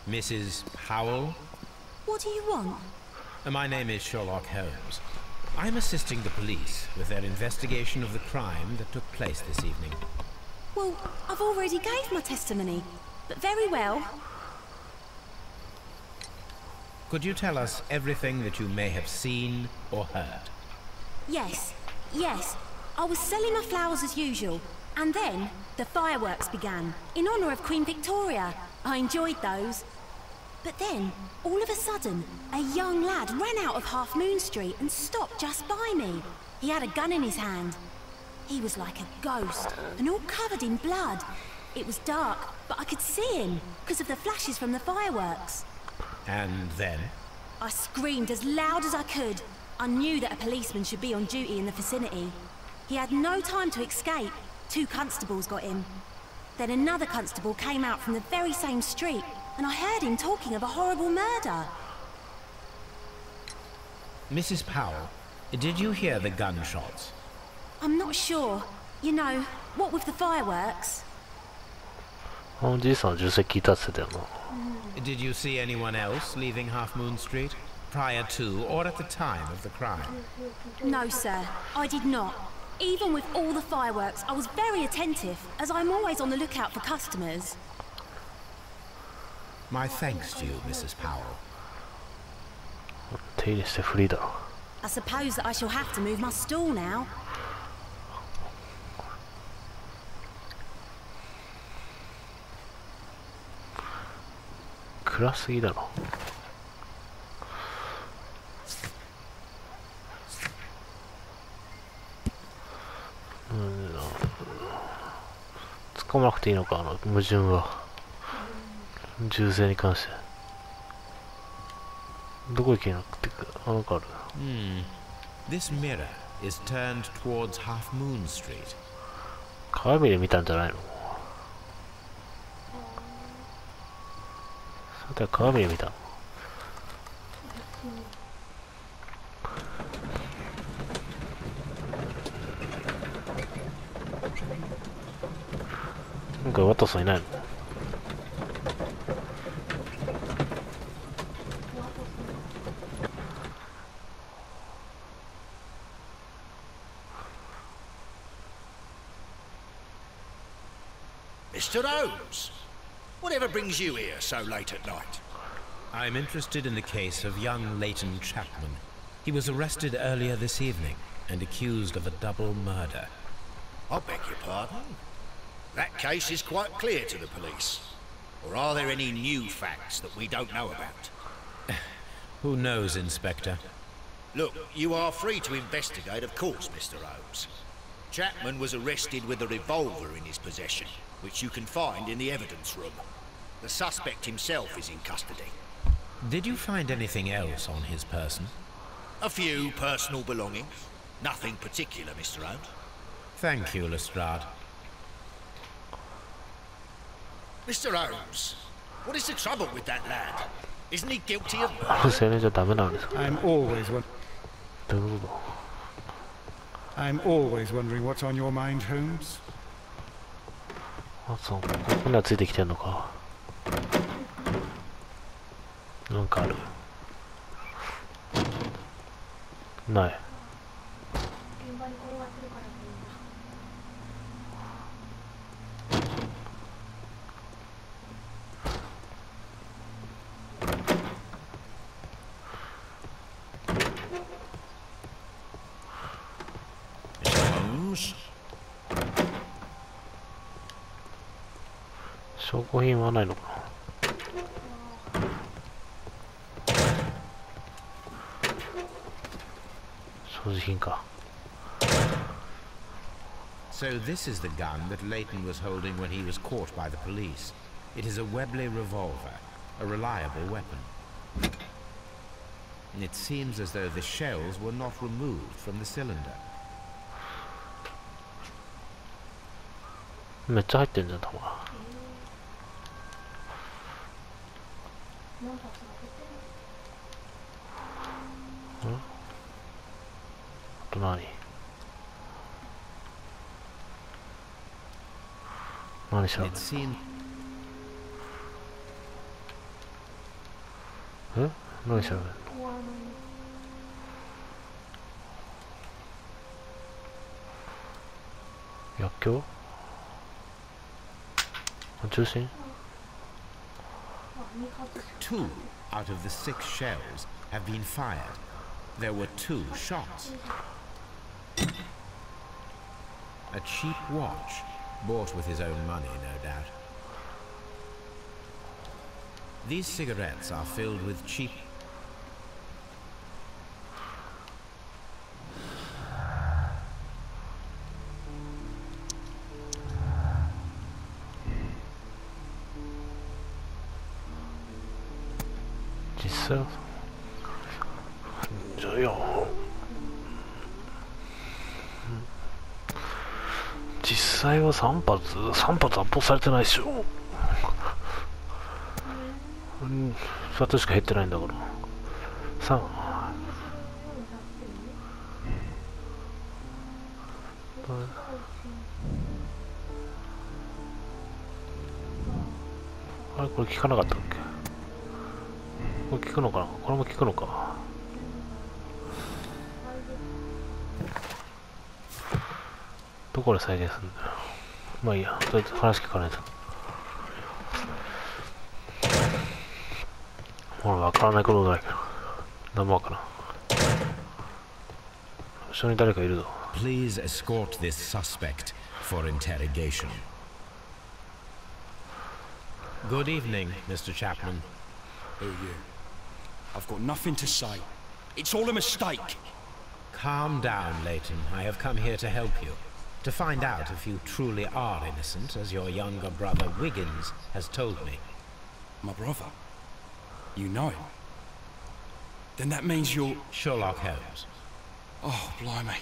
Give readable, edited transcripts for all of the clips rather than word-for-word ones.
Mrs. Powell? What do you want? My name is Sherlock Holmes. I'm assisting the police with their investigation of the crime that took place this evening. Well, I've already gave my testimony, but very well. Could you tell us everything that you may have seen or heard? Yes. I was selling my flowers as usual, and then the fireworks began, in honour of Queen Victoria. I enjoyed those. But then, all of a sudden, a young lad ran out of Half Moon Street and stopped just by me. He had a gun in his hand. He was like a ghost, and all covered in blood. It was dark, but I could see him, because of the flashes from the fireworks. And then? I screamed as loud as I could. I knew that a policeman should be on duty in the vicinity. He had no time to escape. 2 constables got him. Then another constable came out from the very same street, and I heard him talking of a horrible murder. Mrs. Powell, did you hear the gunshots? I'm not sure. You know, what with the fireworks? Did you see anyone else leaving Half Moon Street, prior to or at the time of the crime? No, sir, I did not. Even with all the fireworks, I was very attentive, as I'm always on the lookout for customers. My thanks to you, Mrs. Powell. I suppose that I shall have to move my stall now. This mirror is turned towards Half Moon Street. 鏡で見たんじゃないの？さては鏡で見た。なんかワトソンいないの？Mr. Holmes, whatever brings you here so late at night? I'm interested in the case of young Leighton Chapman. He was arrested earlier this evening and accused of a double murder. I beg your pardon? That case is quite clear to the police. Or are there any new facts that we don't know about? Who knows, Inspector? Look, you are free to investigate, of course, Mr. Holmes. Chapman was arrested with a revolver in his possession, which you can find in the evidence room. The suspect himself is in custody. Did you find anything else on his person? A few personal belongings. Nothing particular, Mr. Holmes. Thank you, Lestrade. Mr. Holmes, what is the trouble with that lad? Isn't he guilty of murder? 青年じゃダメなんですか？ I'm always どういうこ wondering what's on your mind, Holmes. と？あ、そう。ここにはついてきてんのか。なんかある。ない。証拠品はないのかな。所持品か。So this is the gun that Leighton was holding when he was caught by the police. It is a Webley revolver, a reliable weapon. It seems as though the shells were not removed from the cylinder. めっちゃ入ってんじゃん、弾。あと何しろ。え、何しゃべるの？薬莢？中心？ 2 out of the 6 shells have been fired. There were 2 shots. A cheap watch, bought with his own money, no doubt. These cigarettes are filled with cheap...実際は3発発砲されてないでしょ。2つしか減ってないんだから3。あれこれ効かなかったっけ？これ効くのかな？これも効くのか。どこで再現するんだよ。まあいいや、とりあえず話聞かないと。ほら、わからないことだらけど。何もわからん。後ろに誰かいるぞ。Please escort this suspect for interrogation. Good evening, Mr. Chapman. Who are you? I've got nothing to say. It's all a mistake. Calm down, Leighton. I have come here to help you. To find out if you truly are innocent, as your younger brother Wiggins has told me. My brother? You know him? Then that means you're... Sherlock Holmes. Oh, blimey.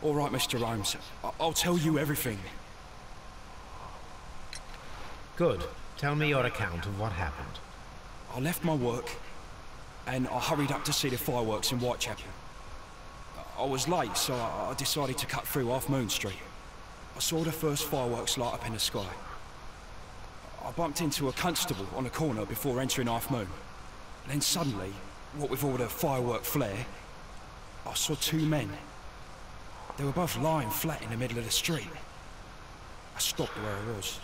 All right, Mr. Holmes. I'll tell you everything. Good. Tell me your account of what happened. I left my work, and I hurried up to see the fireworks in Whitechapel. I was late, so I decided to cut through Half Moon Street. I saw the first fireworks light up in the sky. I bumped into a constable on a corner before entering Half Moon. Then suddenly, what with all the firework flare, I saw 2 men. They were both lying flat in the middle of the street. I stopped where I was.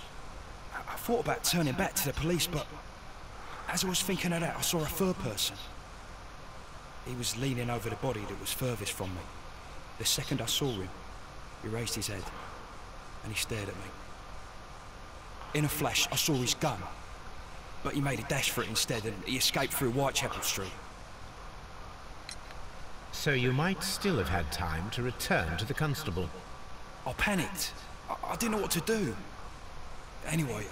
I thought about turning back to the police, but as I was thinking of that, I saw a third person. He was leaning over the body that was furthest from me. The second I saw him, he raised his head, and he stared at me. In a flash, I saw his gun, but he made a dash for it instead, and he escaped through Whitechapel Street. So you might still have had time to return to the constable. I panicked. I didn't know what to do. Anyway,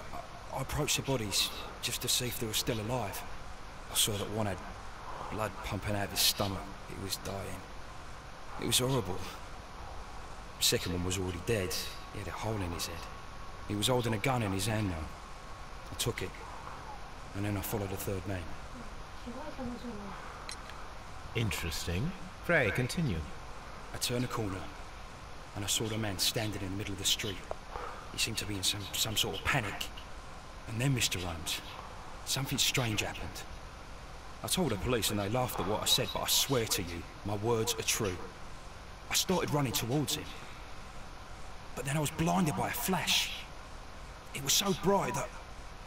I approached the bodies just to see if they were still alive. I saw that one had blood pumping out of his stomach. He was dying. It was horrible. The second one was already dead. He had a hole in his head. He was holding a gun in his hand now. I took it, and then I followed the third man. Interesting. Pray, continue. I turned a corner, and I saw the man standing in the middle of the street. He seemed to be in some sort of panic. And then, Mr. Holmes, something strange happened. I told the police and they laughed at what I said, but I swear to you, my words are true. I started running towards him. But then I was blinded by a flash. It was so bright that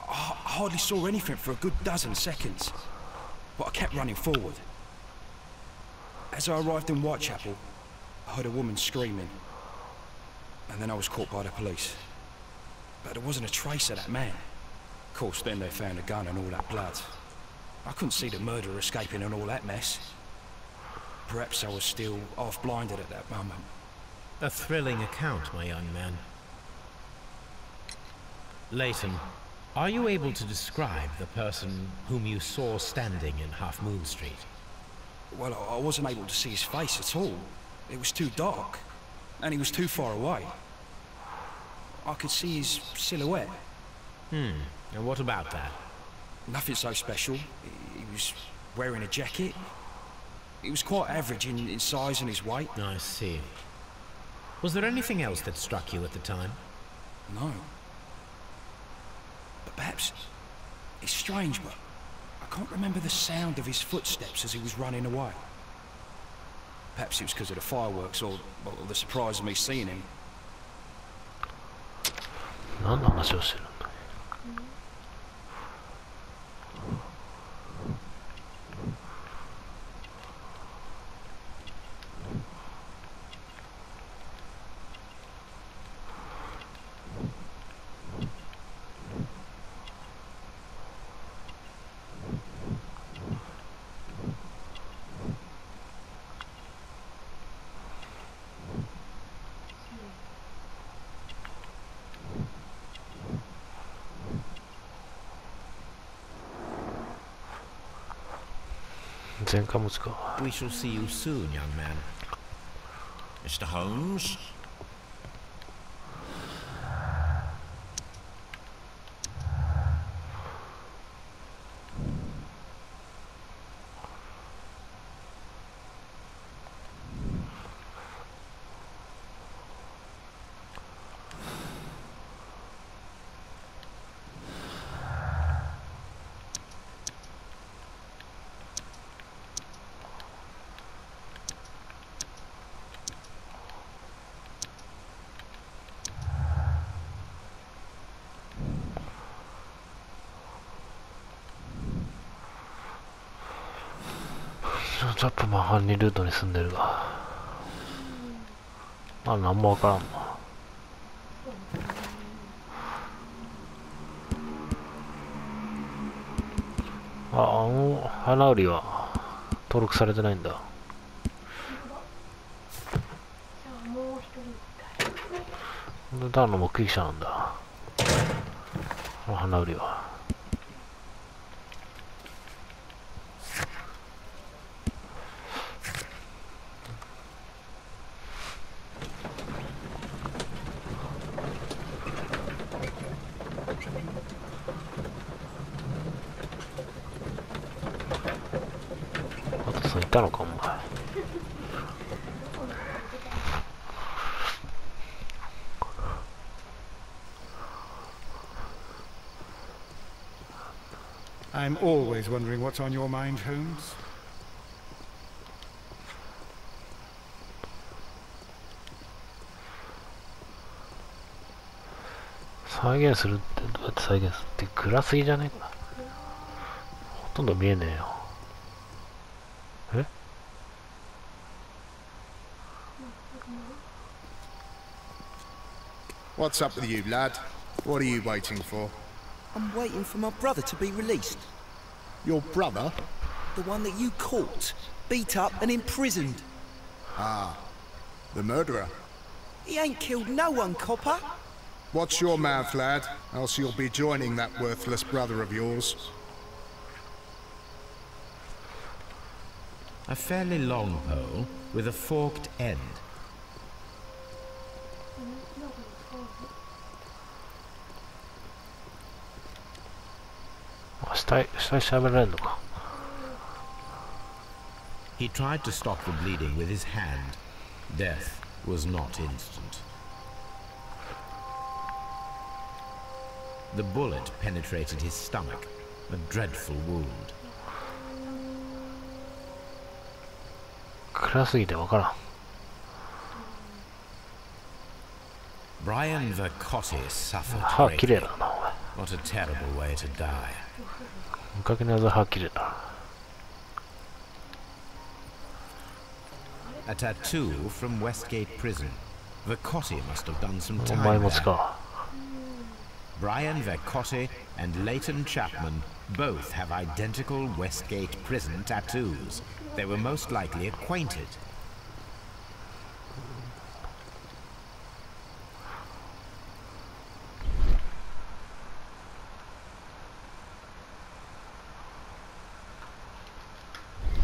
I hardly saw anything for a good dozen seconds. But I kept running forward. As I arrived in Whitechapel, I heard a woman screaming. And then I was caught by the police. But there wasn't a trace of that man. Of course, then they found a gun and all that blood. I couldn't see the murderer escaping in all that mess. Perhaps I was still half-blinded at that moment. A thrilling account, my young man. Leighton, are you able to describe the person whom you saw standing in Half Moon Street? Well, I wasn't able to see his face at all. It was too dark, and he was too far away. I could see his silhouette. And what about that? Nothing so special. He was wearing a jacket. He was quite average in size and his weight. I see. Was there anything else that struck you at the time? No. But perhaps it's strange, but I can't remember the sound of his footsteps as he was running away. Perhaps it was because of the fireworks or the surprise of me seeing him. 何の話をしてるんだ。前科持ちか。 We shall see you soon, young man. Mr. Holmes?チャップマン犯人ルートに住んでるが、まあ何もわからんな。あの花売りは登録されてないんだ。ただの目撃者なんだ、この花売りは。いたのかお前。I'm always wondering what's on your mind, Holmes. 再現するってどうやって再現するって暗すぎじゃねえか。ほとんど見えねえよ。え？ What's up with you, lad? What are you waiting for? I'm waiting for my brother to be released. Your brother? The one that you caught, beat up and imprisoned. Ah, the murderer. He ain't killed no one, copper. Watch your mouth, lad, else you'll be joining that worthless brother of yours. A fairly long pole with a forked end. 下へ喋られるのか。 He tried to stop the bleeding with his hand. Death was not instant. The bullet penetrated his stomach, a dreadful wound. 暗すぎてわからん。 Brian Vercotti suffered 歯綺麗 greatly. だなお前。 What a terrible way to die. 見かけのやつは歯綺麗だ。 A tattoo from Westgate Prison. Vercotti must have done some お time 前持ち there. か。 Brian Vercotti and Leighton Chapman both have identical Westgate Prison tattoos. They were most likely acquainted.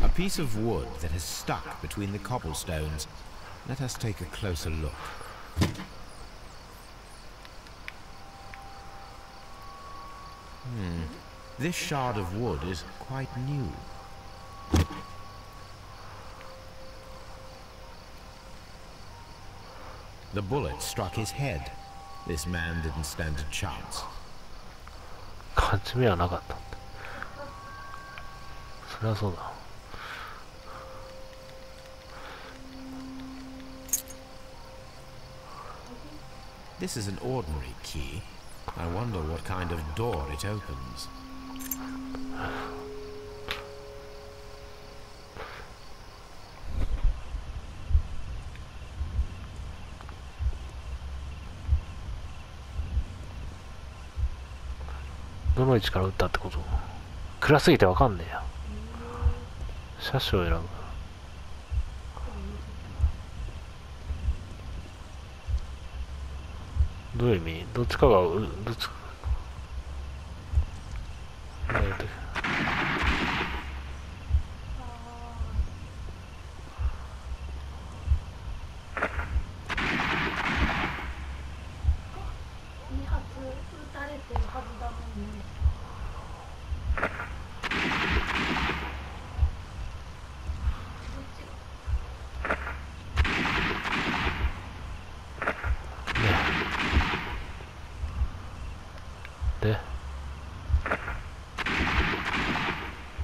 A piece of wood that has stuck between the cobblestones. Let us take a closer look. This shard of wood is quite new. The bullet struck his head. This man didn't stand a chance. 勝ち目はなかったんだ。そりゃそうだ。This is an ordinary key. I wonder what kind of door it opens. どの位置から撃ったってこと？暗すぎてわかんねえや。車種を選ぶ。どういう意味？どっちかがどっち。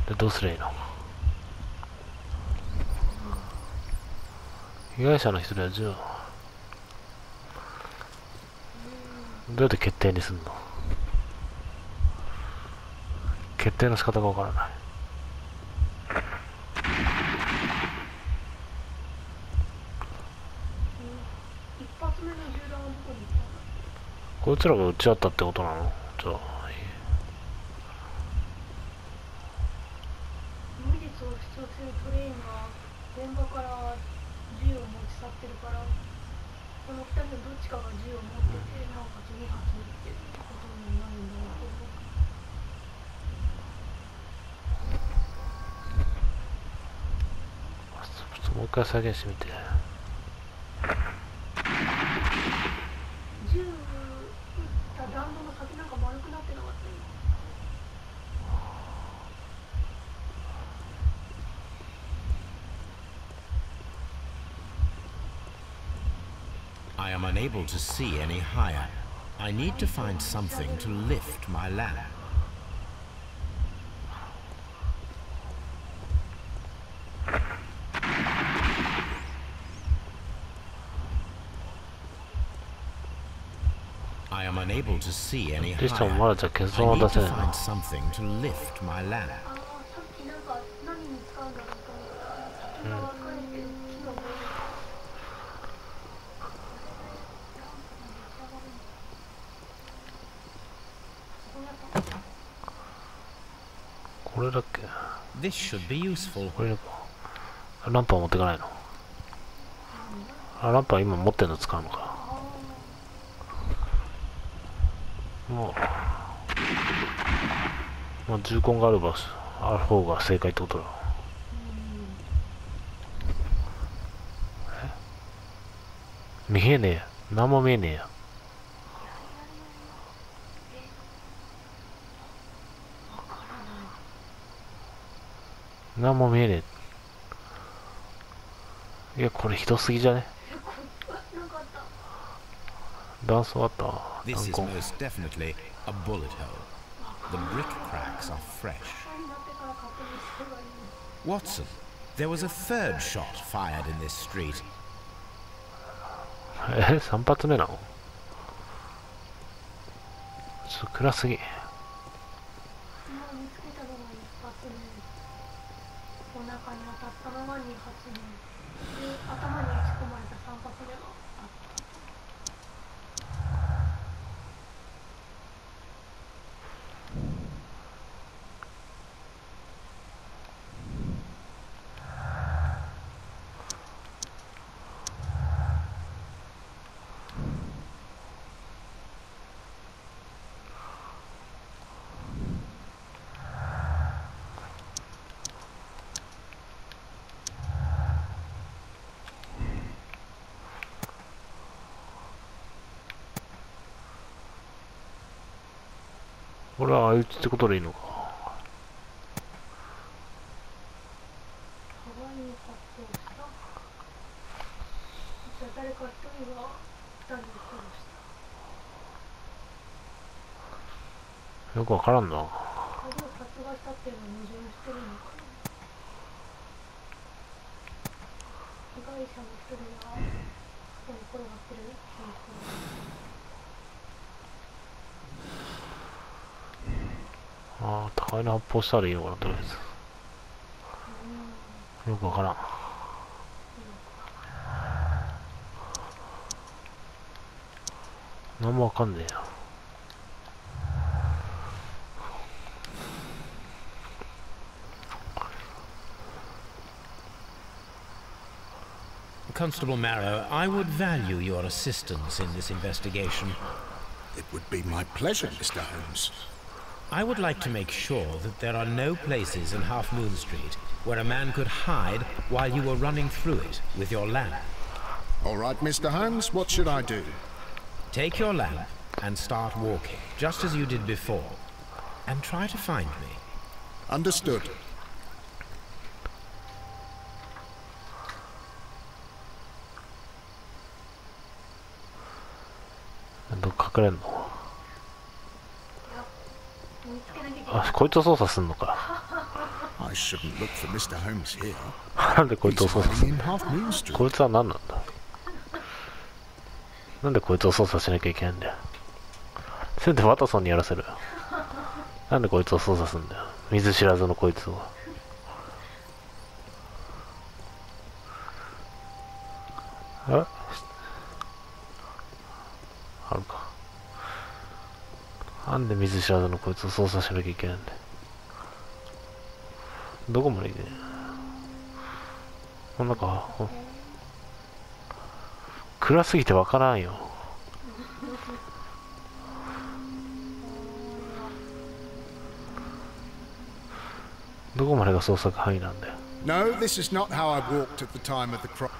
でどうすりゃいいの？被害者の一人は銃をどうやって決定にすんの？決定の仕方がわからない。こいつらが撃ち合ったってことなの？じゃあもう一回再現してみて。銃撃った弾道の先なんか丸くなってなかった？ I am unable to see any higher. I need to find something to lift my lamp. I am unable to see any higher. I need to find something to lift my lamp. これだっけ？ This should be useful. これだか。ランプは持ってかないの？あ、ランプは今持ってるの使うのか。もう銃痕がある方が正解ってことだ。見えねえや。何も見えねえや。何も見えねえ。いや、これひどすぎじゃね？断層あった。This is most definitely a bullet hole. The brick cracks are fresh. Watson, there was a third shot fired in this street. 3発目なの？ちょっと暗すぎ。お腹に当たったのが2発目で、頭に打ち込まれた3発目があった。これは相打ちってことでいいのか。よくわからんな。殺害したっていうのは矛盾してるのかな。被害者の一人がここに転がってる真相。ああ、高いの発砲したらいいのかな、とりあえず。よくわからん。何もわかんねえよ。Constable Marrow, I would value your assistance in this investigation. It would be my pleasure, Mr. Holmes. I would like to make sure that there are no places in Half Moon Street where a man could hide while you were running through it with your lamp. All right, Mr. Holmes, what should I do? Take your lamp and start walking, just as you did before, and try to find me. Understood. どっか隠れんの？あ、こいつを操作すんのか。I shouldn't look for Mr. Holmes here. なんでこいつを操作す He's る hiding in Half Moon Street. こいつは何なんだ。なんでこいつを操作しなきゃいけないんだよ。せめてワトソンにやらせる。なんでこいつを操作するんだよ。見ず知らずのこいつを。あるか。なんで見ず知らずのこいつを操作しなきゃいけないんだよ。どこまで行くね。こんなか。暗すぎてわからんよ。どこまでが捜索範囲なんだよ。No, this is not how I walked at the time of the crime.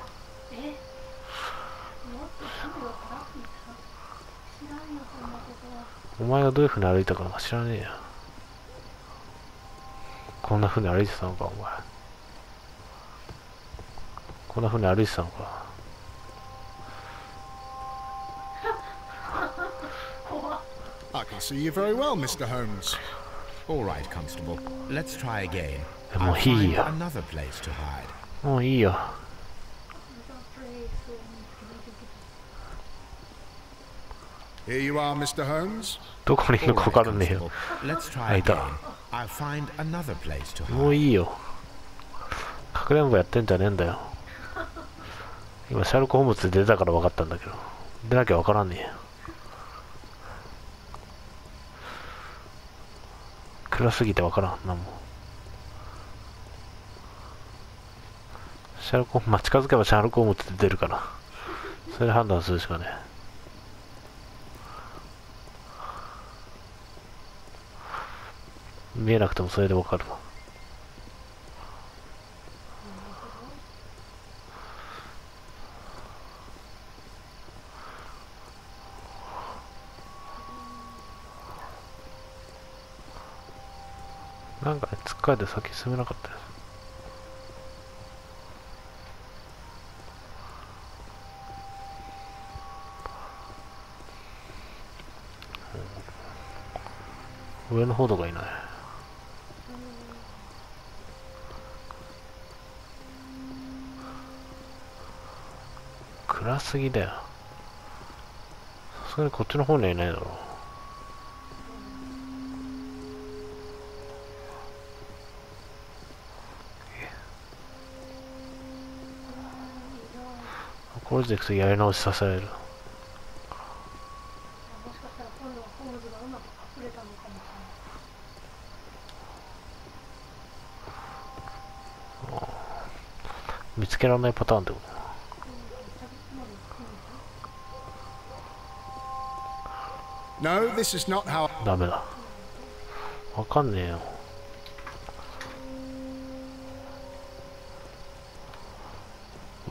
お前がどういう風に歩いたかなんか知らねえよ。こんな風に歩いてたのか、お前。こんな風に歩いてたのか。I can see you very well, Mr. Holmes. All right, Constable. Let's try again. もう I'll いい find よ。 another place to hide. もういいよ。Here you are, Mr. Holmes. どこにいる All のか right, 分からねえよ。 Constable. Let's try あ、いた。 again. I'll find another place to もう hide. いいよ。かくれんぼやってんじゃねえんだよ。今、シャーロック・ホームズで出たから分かったんだけど。出なきゃ分からんねえよ。暗すぎて分からん。なんも。シャーロック・ホームズ、まあ、近づけばシャーロック・ホームズで出るから。それで判断するしかねえ。見えなくてもそれで分かるわ。なんかね、つっかえて先進めなかったです。上の方とかいない。暗すぎだよ。さすがにこっちの方にはいないだろう。これでいくとやり直しさせられる。もしかしたら今度はホームズがうまく隠れたのかもしれない。見つけられないパターンってこと。No, this is not how. ダメだ。わかんねえよ。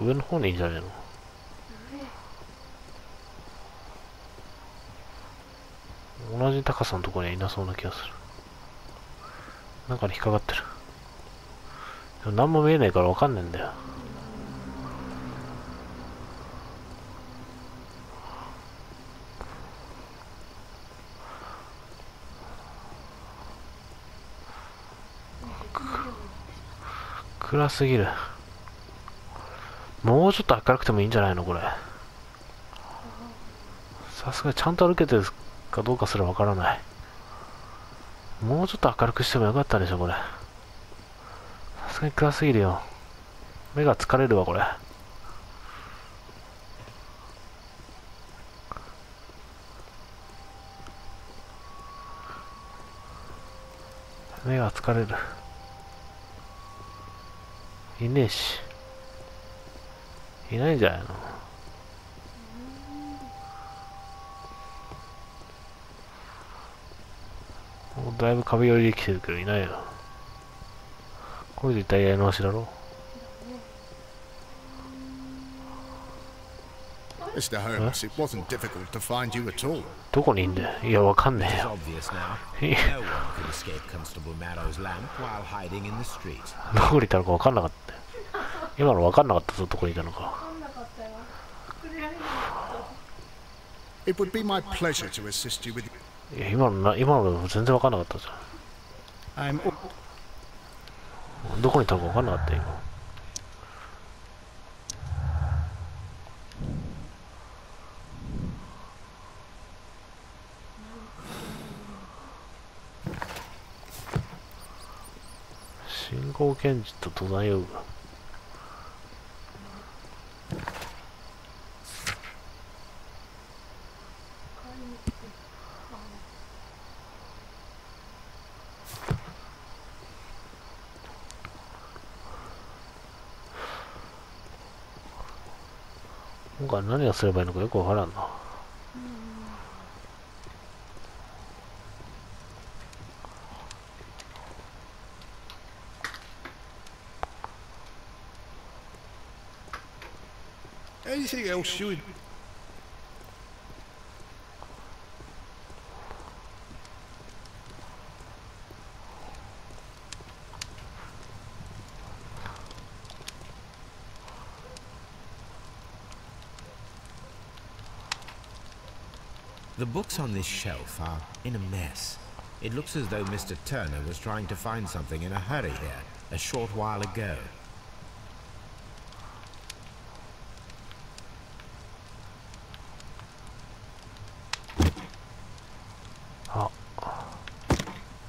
上の方にいいんじゃねえの。同じ高さのところにはいなそうな気がする。なんかに引っかかってる。でも何も見えないからわかんねえんだよ。暗すぎる。もうちょっと明るくてもいいんじゃないのこれ。さすがにちゃんと歩けてるかどうかすらわからない。もうちょっと明るくしてもよかったでしょこれ。さすがに暗すぎるよ。目が疲れるわこれ。目が疲れる。いねえし。いないんじゃないの。もうだいぶ壁寄りできてるけどいないよ。これで一体やり直しだろ。Mr. Holmes, it wasn't difficult to find you at all. どこにいんだよ。いや、わかんねえ It's よ。obvious now. No one could escape Constable Marrow's lamp while hiding in the street. どこにいたのかわかんなかったよ。今のわかんなかったぞ、どこにいたのか。It would be my pleasure to assist you with. いや、今の全然わかんなかったじゃん。どこにいたのかわかんなかったよ、今。信号検知と登山用具。今回何をすればいいのかよくわからんな。Anything else you would. The books on this shelf are in a mess. It looks as though Mr. Turner was trying to find something in a hurry here a short while ago.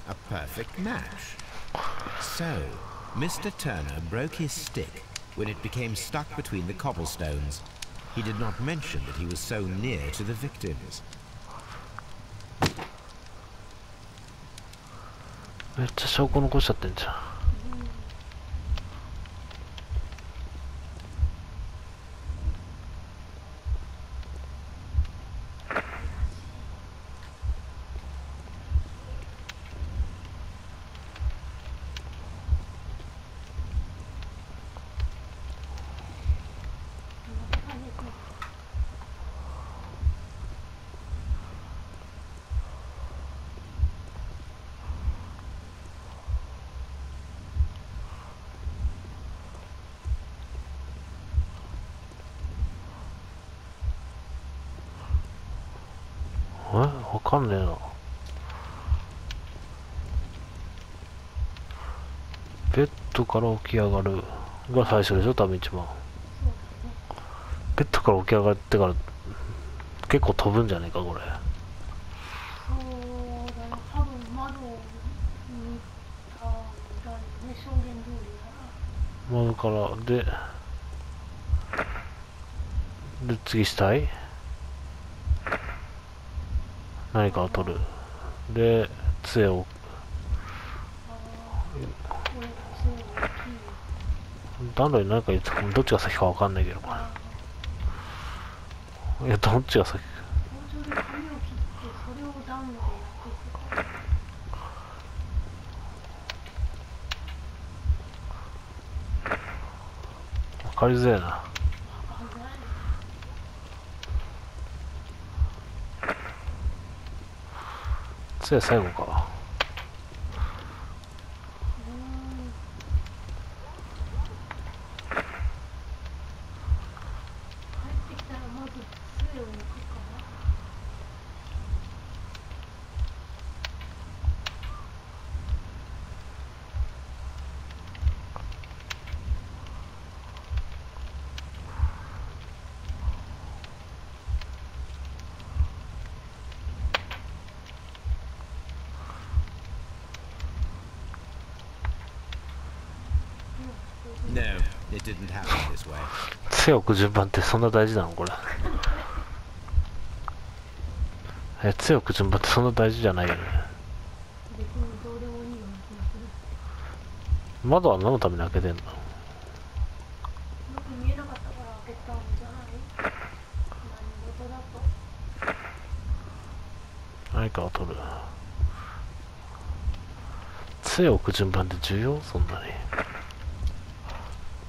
A perfect match. So, Mr. Turner broke his stick when it became stuck between the cobblestones. He did not mention that he was so near to the victims. めっちゃ証拠残しちゃってんじゃん。わかんねえな。ベッドから起き上がるが最初でしょ、多分一番。ベッドから起き上がってから結構飛ぶんじゃねえか、これ。そうだね、多分窓を見たんだよね、証言通りだな。窓からで次死体何かを取る。で、杖を暖炉に何か言ってた。どっちが先か分かんないけど、いや、どっちが先か。包丁で髪を切ってそれを暖炉でやってて。分かりづらいな。杖最後か。No, it didn't happen this way. 杖を置く順番ってそんな大事なのこれ。杖を置く順番ってそんな大事じゃないよね。別にどうでもいいような気がする。窓は何のために開けてんの？よく見えなかったから開けたんじゃない？何事だと。何かを取る。杖を置く順番って重要？そんなに。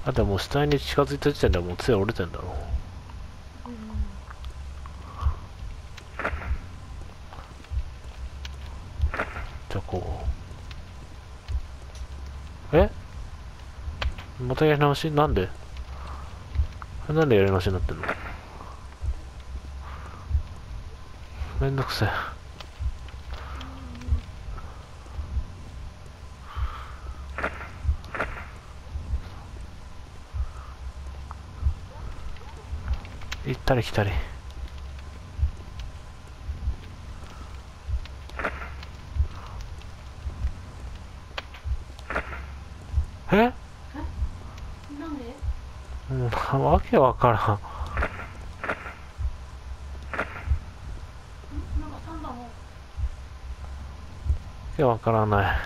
あ、でももう死体に近づいた時点でもう杖折れてんだろう。じゃあこう。またやり直し？なんで？なんでやり直しになってんの？めんどくせえ。行ったり来たり。なんで？わけわからん。なんか3番も。わけわからない。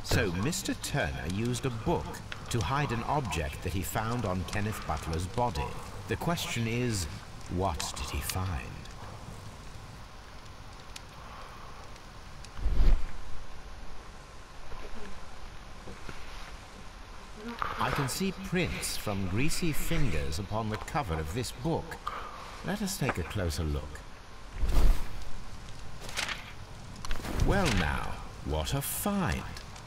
So Mr. Turner used a book to hide an object that he found on Kenneth Butler's body. The question is, what did he find? I can see prints from greasy fingers upon the cover of this book. Let us take a closer look. Well now, what a find!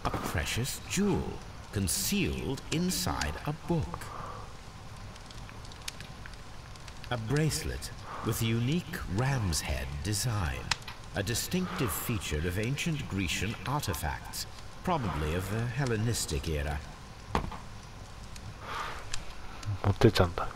A precious jewel, concealed inside a book. A bracelet with unique ram's head design, a distinctive feature of ancient Grecian artifacts, probably of the Hellenistic era. 持ってっちゃうんだ。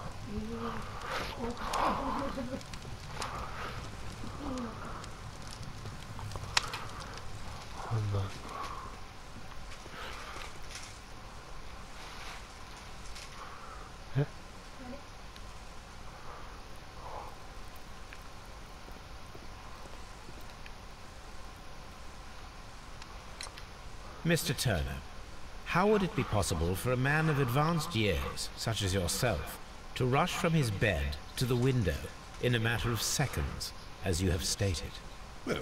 Mr. Turner, how would it be possible for a man of advanced years, such as yourself, to rush from his bed to the window in a matter of seconds, as you have stated? Well,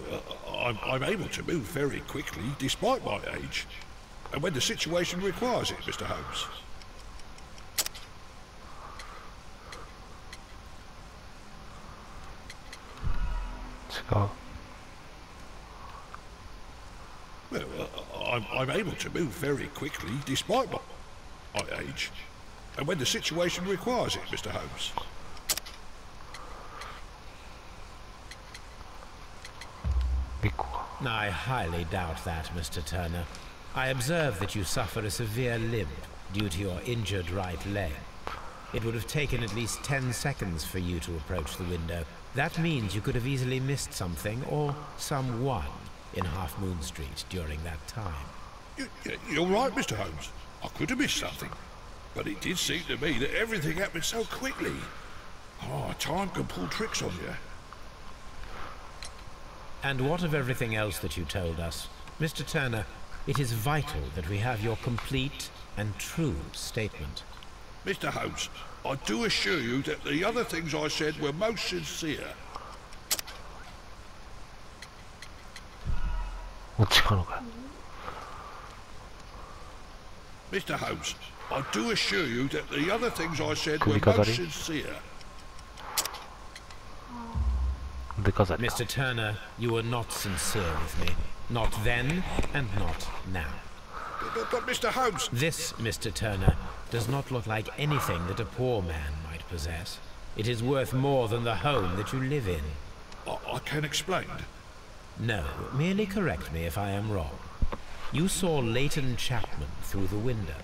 I'm able to move very quickly, despite my age, and when the situation requires it, Mr. Holmes. Well, I'm able to move very quickly, despite my age, and when the situation requires it, Mr. Holmes. I highly doubt that, Mr. Turner. I observe that you suffer a severe limp due to your injured right leg. It would have taken at least 10 seconds for you to approach the window. That means you could have easily missed something or someone in Half Moon Street during that time. You're right, Mr. Holmes. I could have missed something. But it did seem to me that everything happened so quickly. Oh, time can pull tricks on you. And what of everything else that you told us? Mr. Turner, it is vital that we have your complete and true statement. Mr. Holmes, I do assure you that the other things I said were most sincere. Mr. Holmes, I do assure you that the other things I said were most sincere. 腕飾りだ。 Mr. Turner, you were not sincere with me. Not then and not now. But Mr. Holmes... This, Mr. Turner, does not look like anything that a poor man might possess. It is worth more than the home that you live in. I can explain. No, merely correct me if I am wrong. You saw Leighton Chapman through the window,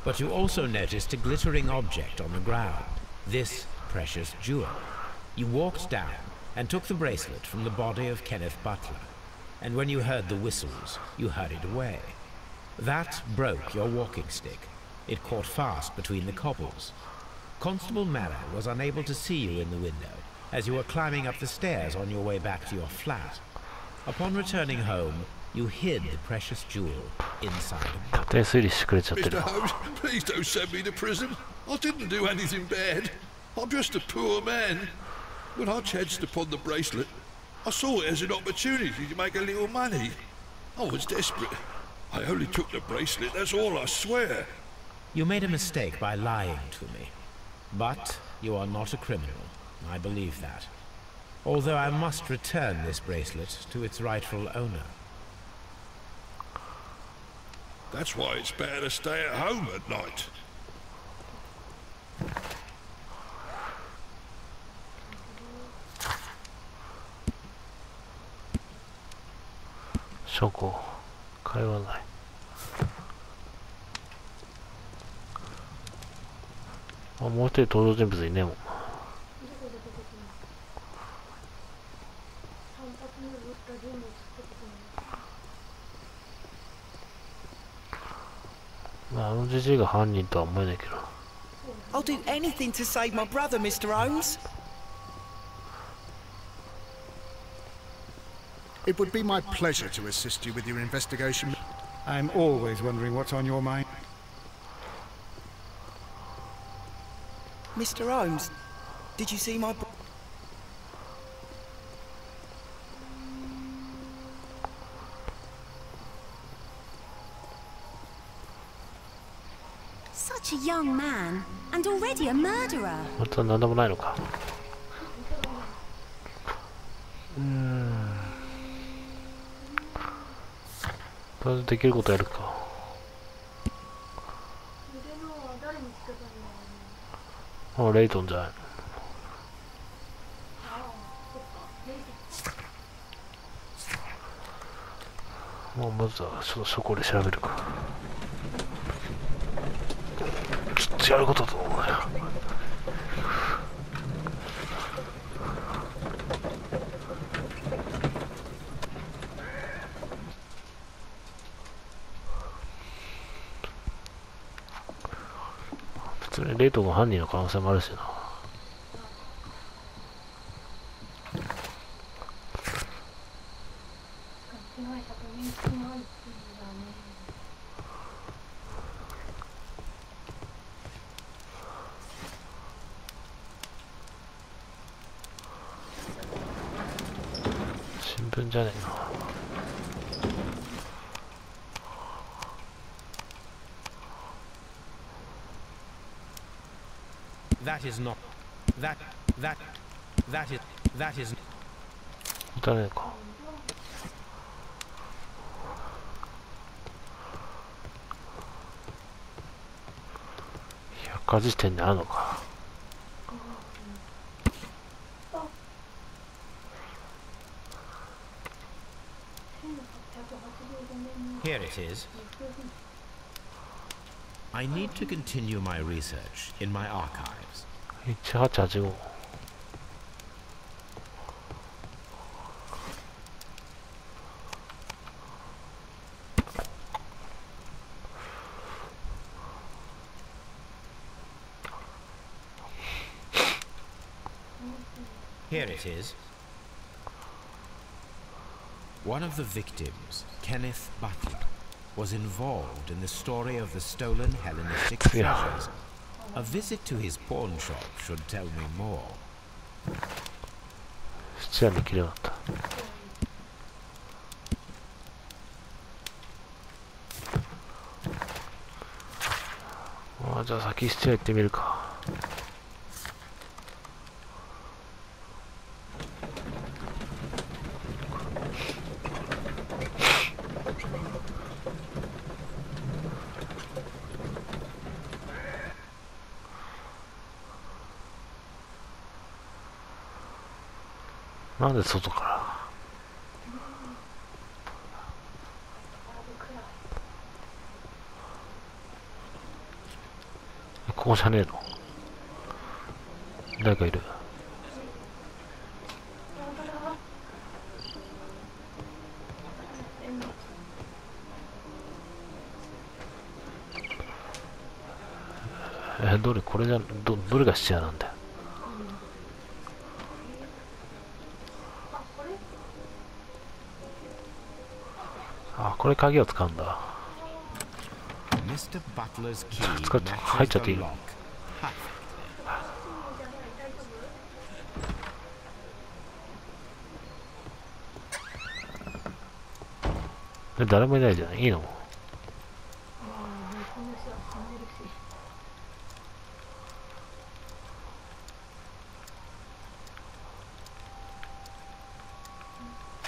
but you also noticed a glittering object on the ground, this precious jewel. You walked down and took the bracelet from the body of Kenneth Butler, and when you heard the whistles, you hurried away. That broke your walking stick. It caught fast between the cobbles. Constable Marrow was unable to see you in the window, as you were climbing up the stairs on your way back to your flat. Upon returning home, you hid the precious jewel inside a book. 家庭推理してくれちゃってる Mr. Holmes, please don't send me to prison. I didn't do anything bad. I'm just a poor man. When I chanced upon the bracelet, I saw it as an opportunity to make a little money. I was desperate. I only took the bracelet, that's all, I swear. You made a mistake by lying to me. But you are not a criminal. I believe that. Although I must return this bracelet to its rightful owner. That's why it's better to stay at home at night. 証拠会話ない。あ、もう一人登場人物いねえもん。まあ、あのじじいが犯人とは思えないけど。I'll do anything to save my brother, Mr. Holmes. It would be my pleasure to assist you with your investigation. I'm always wondering what's on your mind. Mr. Holmes, did you see my... Such a young man, and already a murderer. また何でもないのか。とりあえずできることやるか。あ、レイトンじゃない。まあ、まずはちょっとそこで調べるか。ちょっとやることだと思うな。普通にレイトンが犯人の可能性もあるしな。新聞じゃねえな。That is not. That is. 打たねえか。百科事典にあるのか。Here it is. I need to continue my research in my archives. 1885。Here it is. One of the victims, Kenneth Butler, was involved in the story of the stolen Hellenistic treasures. A visit to his pawn shop should tell me more. 質屋に綺麗だった。ああ、じゃあ先質屋行ってみるか。なんで外から。ここじゃねえの。誰かいる。どれこれじゃどれが質屋なんだよ。あ、これ鍵を使うんだ。使って入っちゃっていいの？誰もいないじゃん。いいの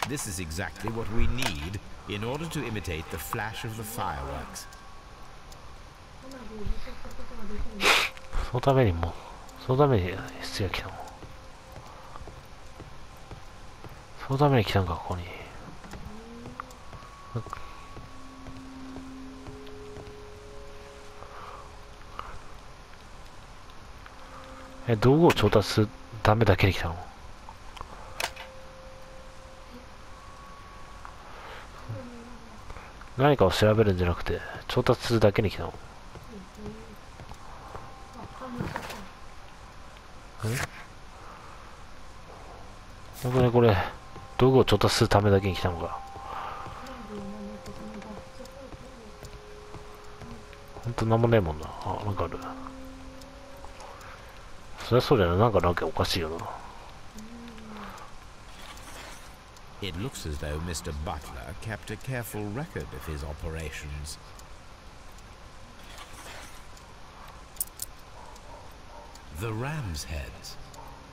？This is exactly what we need in order to imitate the flash of the fireworks. そのために質屋来たの。そのために来たんか、ここに。道具を調達するためだけに来たの？何かを調べるんじゃなくて調達するだけに来たの？本当にこれ道具を調達するためだけに来たのか？本当なんもねえもんな。あ、なんかある。そりゃそうじゃない。なんかおかしいよな。It looks as though Mr. Butler kept a careful record of his operations. The ram's heads.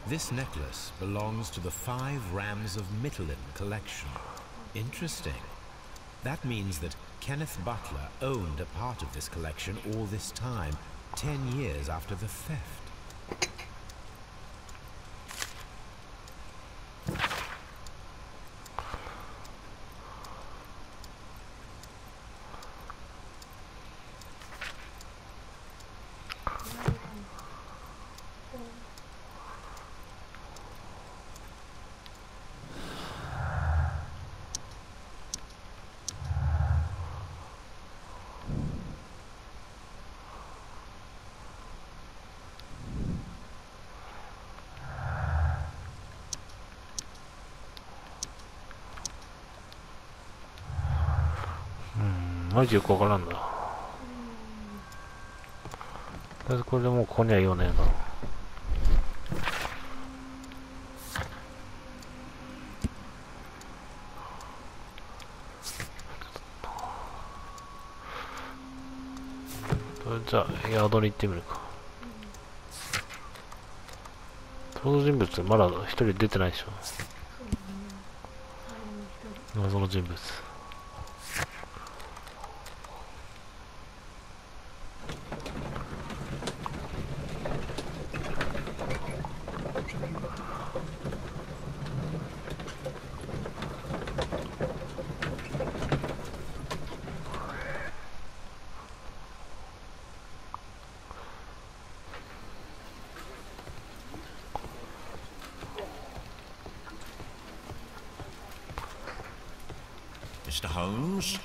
This necklace belongs to the 5 Rams of Mittelin collection. Interesting. That means that Kenneth Butler owned a part of this collection all this time, 10 years after the theft.マジよくわからんな。とりあえずこれでもうここには用ねえな。じゃあ宿に行ってみるか。登場人物まだ一人出てないでしょ。謎の人物。Mr. Holmes?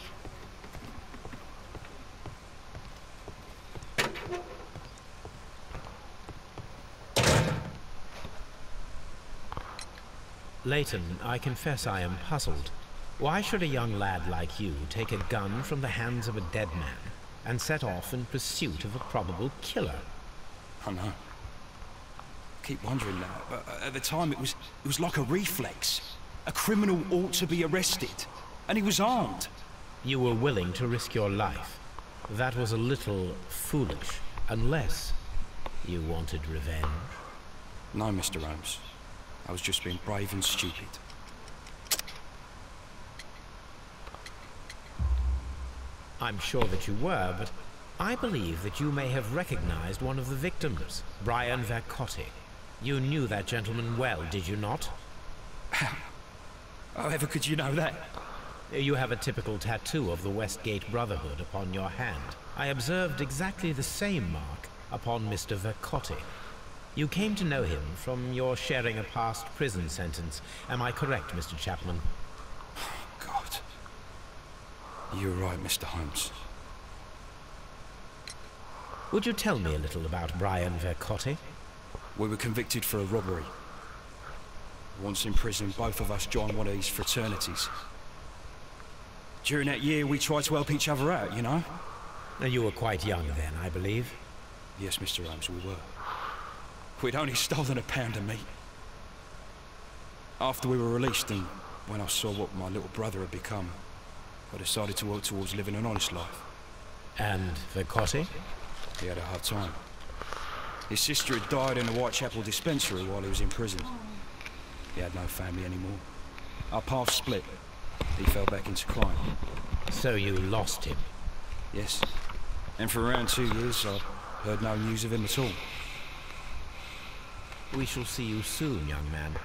Leighton, I confess I am puzzled. Why should a young lad like you take a gun from the hands of a dead man and set off in pursuit of a probable killer? I know. Keep wondering that, but at the time it was like a reflex. A criminal ought to be arrested, and he was armed. You were willing to risk your life. That was a little foolish, unless you wanted revenge. No, Mr. Holmes. I was just being brave and stupid. I'm sure that you were, but I believe that you may have recognized one of the victims, Brian Vercotti. You knew that gentleman well, did you not? However could you know that? You have a typical tattoo of the Westgate Brotherhood upon your hand. I observed exactly the same mark upon Mr. Vercotti. You came to know him from your sharing a past prison sentence. Am I correct, Mr. Chapman? God. You're right, Mr. Holmes. Would you tell me a little about Brian Vercotti? We were convicted for a robbery. Once in prison, both of us joined one of these fraternities. During that year, we tried to help each other out, you know? You were quite young then, I believe. Yes, Mr. Holmes, we were. We'd only stolen a pound of meat. After we were released, and when I saw what my little brother had become, I decided to work towards living an honest life. And Vercotti? He had a hard time. His sister had died in the Whitechapel dispensary while he was in prison. He had no family anymore. Our paths split. He fell back into crime. So you lost him? Yes. And for around 2 years, I heard no news of him at all. We shall see you soon, young man.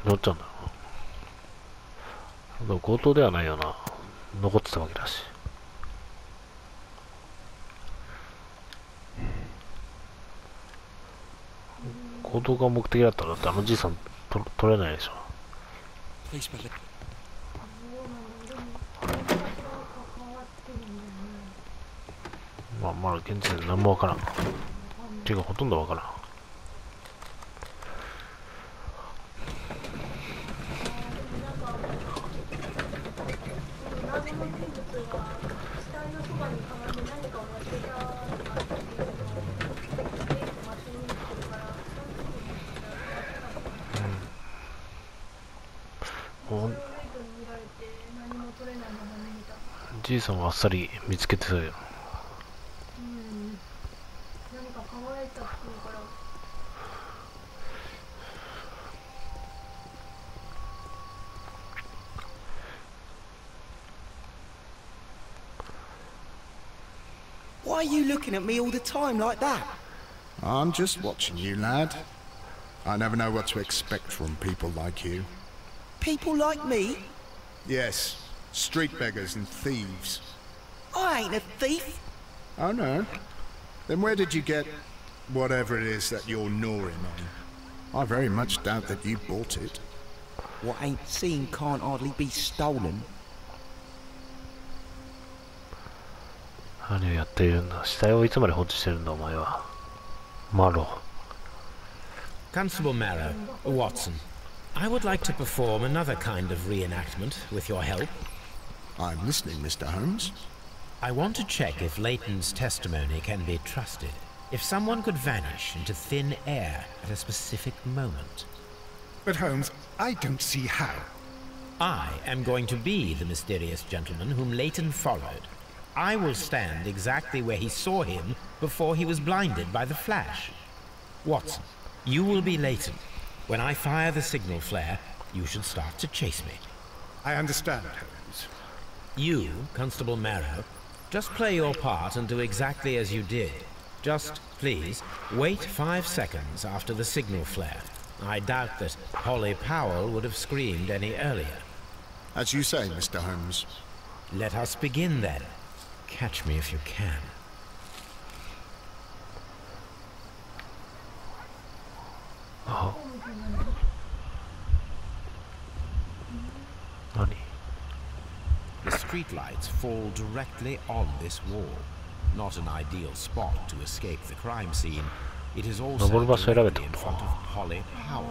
どっちなんだろう。でも強盗ではないよな。残ってたわけだし。強盗が目的だったらだってあのじいさん取れないでしょ。まあまだ現地で何もわからん。ていうかほとんどわからん。じいさんはあっさり見つけてたよ。Why are you looking at me all the time like that? I'm just watching you, lad. I never know what to expect from people like you. People like me? Yes, street beggars and thieves. I ain't a thief. Oh no? Then where did you get whatever it is that you're gnawing on? I very much doubt that you bought it. What ain't seen can't hardly be stolen. 何をやっているんだ。死体をいつまで放置してるんだお前は。マロ。Constable Marrow, Watson, I would like to perform another kind of reenactment with your help. I'm listening, Mr. Holmes. I want to check if Leighton's testimony can be trusted. If someone could vanish into thin air at a specific moment. But Holmes, I don't see how. I am going to be the mysterious gentleman whom Leighton followed. I will stand exactly where he saw him before he was blinded by the flash. Watson, you will be Leighton. When I fire the signal flare, you should start to chase me. I understand, Holmes. You, Constable Marrow, just play your part and do exactly as you did. Just, please, wait 5 seconds after the signal flare. I doubt that Polly Powell would have screamed any earlier. As you say, Mr. Holmes. Let us begin then. Catch me if you can. Oh. Nani? The streetlights fall directly on this wall. Not an ideal spot to escape the crime scene. It is also directly in front of Polly Powell.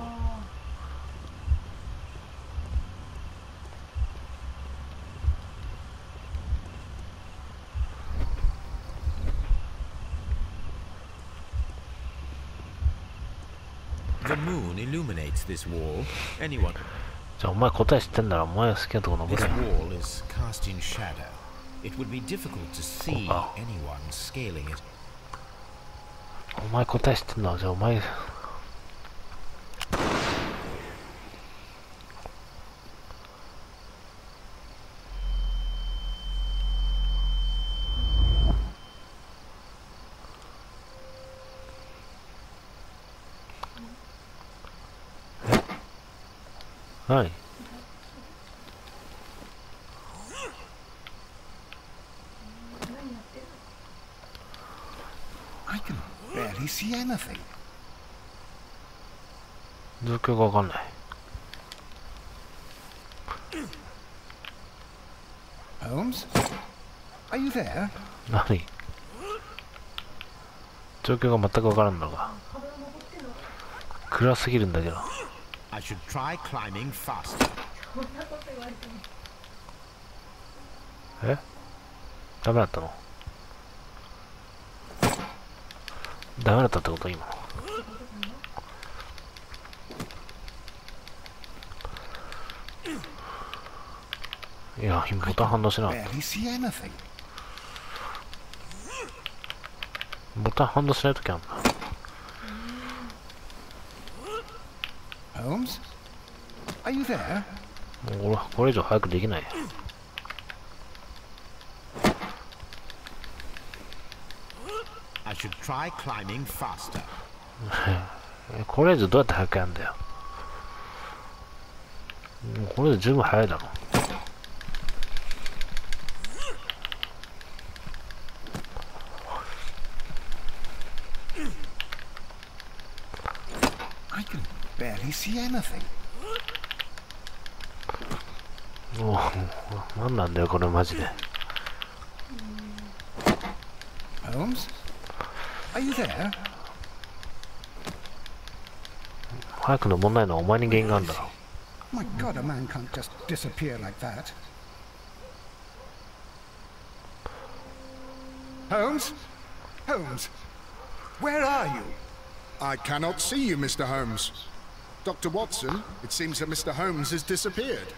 The moon illuminates this wall. Anyone? じゃあお前答え知ってんだろ。お前が好きなとこ登 This れ。 wall is cast in shadow. It would be difficult to see anyone scaling it. お前答え知ってんだ。じゃあお前。何？ I can barely see anything. 状況がわかんない。 Holmes? Are you there? 何？状況が全くわからんのか。暗すぎるんだけど。 I should try climbing faster. え？ダメだったの？ダメだったってこと今。いや、今ボタン反応しなかった。 Barely see anything. ボタン反応しないときあるんだ。 Holmes? Are you there? もう俺これ以上早くできない。 I should try climbing faster. これ以上どうやって早くやるんだよ。もうこれで十分早いだろ。 I can barely see anything. もう何なんだよこれマジで。 Holmes? Are you there? 早く登んないのはお前に原因があるんだろ。 My God, a man can't just disappear like that. Holmes? Holmes? Where are you? I cannot see you, Mr. Holmes. Dr. Watson, it seems that Mr. Holmes has disappeared.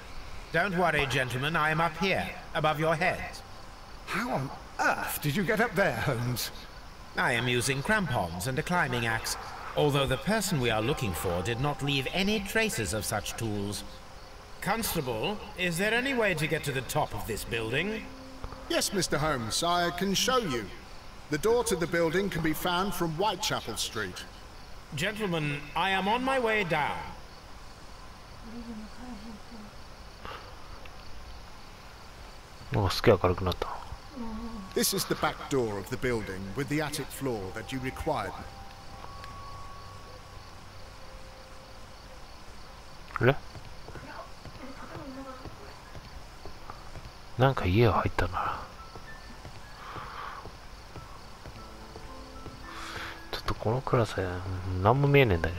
Don't worry, gentlemen, I am up here, above your heads. How on earth did you get up there, Holmes? I am using crampons and a climbing axe, although the person we are looking for did not leave any traces of such tools. Constable, is there any way to get to the top of this building? Yes, Mr. Holmes, I can show you. The door to the building can be found from Whitechapel Street. Gentlemen, I am on my way down. なんかすげえ明るくなった。 This is the back door of the building with the attic floor that you required. あれ？なんか家が入ったな。ちょっとこの暗さ何も見えねえんだけ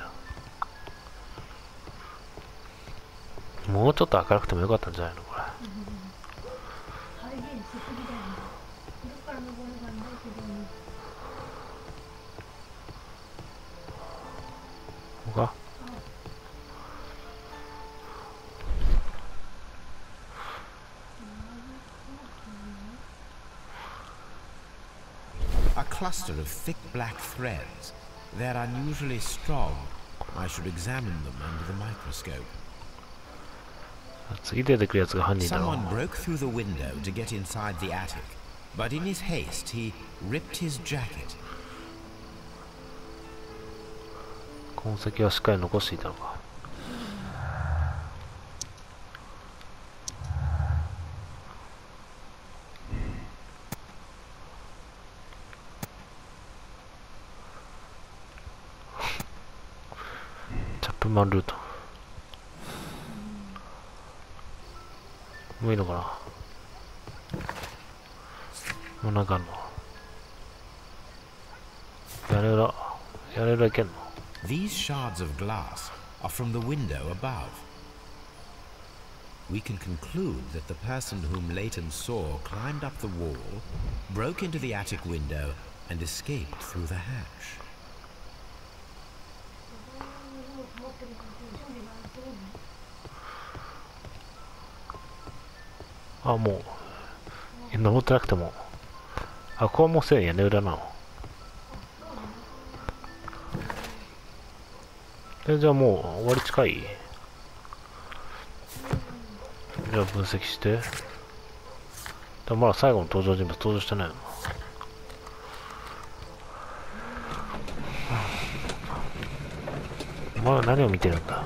ど。もうちょっと明るくてもよかったんじゃないのこれ。 A cluster of thick black threads. They're unusually strong. I should examine them under the microscope. 次出てくるやつが犯人だろ。 Someone broke through the window to get inside the attic, but in his haste he ripped his jacket. 痕跡はしっかり残していたのか。チャップマンルート。もういいのかな。もうなんかあるの。屋根裏いけんの。 These shards of glass are from the window above. We can conclude that the person whom Leighton saw climbed up the wall, broke into the attic window, and escaped through the hatch. あ、もう登ってなくても、あ、ここはもうすでに屋根裏なの。じゃあもう終わり近い。じゃあ分析して。まだ最後の登場人物登場してないの。まだ何を見てるんだ。